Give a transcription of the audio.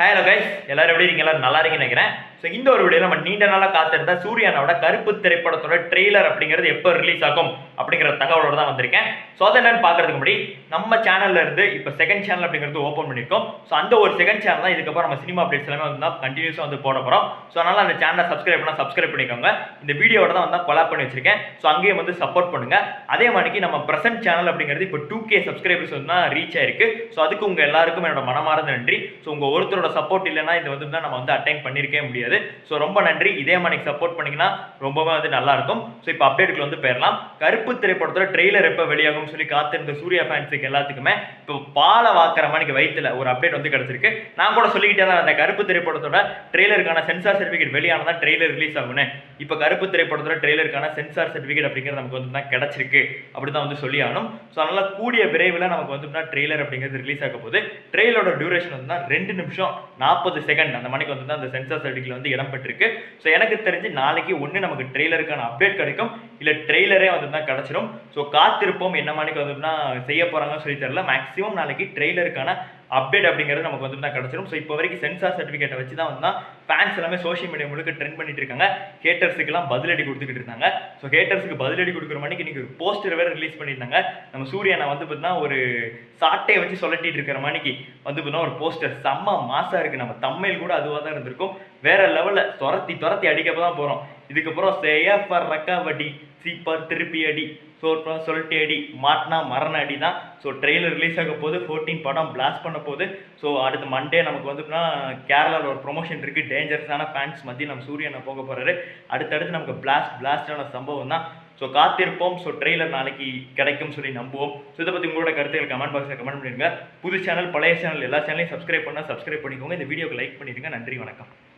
Hello guys, எல்லாரும் எப்படி இருக்கீங்க? எல்லாரும் நல்லா இருக்கீங்கன்னு நினைக்கிறேன். ஸோ இந்த ஒரு வீடியோ நம்ம நீண்ட நாளாக காத்திருந்த சூர்யானோட கருப்பு திரைப்படத்தோட ட்ரெய்லர் அப்படிங்கிறது எப்போ ரிலீஸ் ஆகும் அப்படிங்கிற தகவலோட தான் வந்திருக்கேன். ஸோ அதை என்னன்னு பார்க்கறதுக்கு முன்னாடி நம்ம சேனல்ல இருந்து இப்போ செகண்ட் சேனல் அப்படிங்கிறது ஓப்பன் பண்ணியிருக்கோம். ஸோ அந்த ஒரு செகண்ட் சேனல் தான் இதுக்கப்புறம் நம்ம சினிமா அப்டேட்ஸ் எல்லாமே வந்து கண்டினியூஸாக வந்து போட போகிறோம். ஸோ அதனால் அந்த சேனலை சப்ஸ்கிரைப் பண்ணிக்கோங்க. இந்த வீடியோட தான் வந்து கொலாப் பண்ணி வச்சிருக்கேன். ஸோ அங்கேயும் வந்து சப்போர்ட் பண்ணுங்க. அதே மாதிரி நம்ம பிரசன்ட் சேனல் அப்படிங்கிறது இப்போ 2K சப்ஸ்கிரைபர்ஸ் வந்து ரீச் ஆயிருக்கு. ஸோ அதுக்கு உங்கள் எல்லாருக்கும் என்னோட மனமார்ந்த நன்றி. ஸோ உங்கள் ஒருத்தரோட சப்போர்ட் இல்லைன்னா இது வந்து நம்ம வந்து அட்டைன் பண்ணியிருக்கவே முடியாது. ஸோ ரொம்ப நன்றி. இதே மாதிரி சப்போர்ட் பண்ணிங்கன்னா ரொம்பவே வந்து நல்லா இருக்கும். ஸோ இப்போ அப்டேட்டுக்கு வந்து போயிடலாம். கருப்பு திரைப்படத்தோட ட்ரெய்லர் எப்போ வெளியாகும் சொல்லி காத்திருந்த சூர்யா ஃபேன்ஸுக்கு எல்லாத்துக்குமே இப்போ பாலை வாக்குற மாதிரி வயிற்றுல ஒரு அப்டேட் வந்து கிடைச்சிருக்கு. நான் கூட சொல்லிக்கிட்டே தான் அந்த கருப்பு திரைப்படத்தோட ட்ரெய்லருக்கான சென்சார் சர்டிஃபிகேட் வெளியானதான் ட்ரெய்லர் ரிலீஸ் ஆகும்னு. இப்போ கருப்பு திரைப்படத்தோட ட்ரெய்லருக்கான சென்சார் சர்டிஃபிகேட் அப்படிங்கிறது நமக்கு வந்து தான் கிடைச்சிருக்கு அப்படி தான் வந்து சொல்லி ஆகணும். ஸோ அதனால் கூடிய விரைவில் நமக்கு வந்து ட்ரெய்லர் அப்படிங்கிறது ரிலீஸ் ஆக போகுது. ட்ரெய்லரோட டியூரேஷன் வந்து 2 நிமிஷம் 40 செகண்ட் அந்த மணிக்கு வந்து அந்த சென்சார் சர்டிஃபிகேட் வந்து இடம்பெற்றிருக்கு. ஸோ எனக்கு தெரிஞ்சு நாளைக்கு ஒன்று நமக்கு ட்ரெய்லருக்கான அப்டேட் கிடைக்கும், இல்லை ட்ரெய்லரே வந்து தான் கிடச்சிடும். ஸோ காத்திருப்போம் என்ன மணிக்கு வந்து செய்ய போகிறாங்கன்னு சொல்லி தெரியல. மேக்ஸிமம் நாளைக்கு ட்ரெய்லருக்கான அப்டேட் அப்படிங்கிறது நமக்கு வந்து தான் கிடச்சிடும். ஸோ இப்போ வரைக்கும் சென்சார் சர்டிஃபிகேட்டை வச்சு தான் வந்து ஃபேன்ஸ் எல்லாமே சோஷியல் மீடியா முழுக்க ட்ரெண்ட் பண்ணிட்டு இருக்காங்க. ஹேட்டர்ஸுக்கெல்லாம் பதிலடி கொடுத்துக்கிட்டு இருந்தாங்க. ஸோ ஹேட்டர்ஸுக்கு பதிலடி கொடுக்குற மணிக்கு இன்னைக்கு ஒரு போஸ்டர் வேறு ரிலீஸ் பண்ணியிருந்தாங்க. நம்ம சூர்யானை வந்து பார்த்தீங்கன்னா ஒரு சாட்டையை வச்சு சொல்லட்டிட்டு இருக்கிற மணிக்கு வந்து பார்த்தீங்கன்னா ஒரு போஸ்டர் செம்ம மாசாக இருக்குது. நம்ம தம்மையில் கூட அதுவாக தான் இருந்திருக்கும். வேற லெவலில் துரத்தி அடிக்கப்போ தான் போகிறோம். இதுக்கப்புறம் சேஃபர் ரக்காவடி சீப்பர் திருப்பி அடி சொல்லிட்டு அடி மாட்டினா மரண அடி தான். ஸோ ட்ரெய்லர் ரிலீஸ் ஆக போது 14 படம் பிளாஸ்ட் பண்ண போகுது. ஸோ அடுத்த மண்டே நமக்கு வந்துன்னா கேரளாவில் ஒரு ப்ரொமோஷன் இருக்குது. டேஞ்சரஸான ஃபேன்ஸ் மத்திய நம்ம சூரியனை போக போகிறாரு. அடுத்தடுத்து நமக்கு பிளாஸ்டான சம்பவம் தான். ஸோ காத்திருப்போம். ஸோ ட்ரெய்லர் நாளைக்கு கிடைக்கும் சொல்லி நம்புவோம். ஸோ இதை பற்றி உங்களோட கருத்துக்கள் கமெண்ட் பாக்ஸில் கமெண்ட் பண்ணிடுங்க. புது சேனல் பழைய சேனல் எல்லா சேனலையும் சப்ஸ்கிரைப் பண்ணிக்கோங்க. இந்த வீடியோக்கு லைக் பண்ணிடுங்க. நன்றி, வணக்கம்.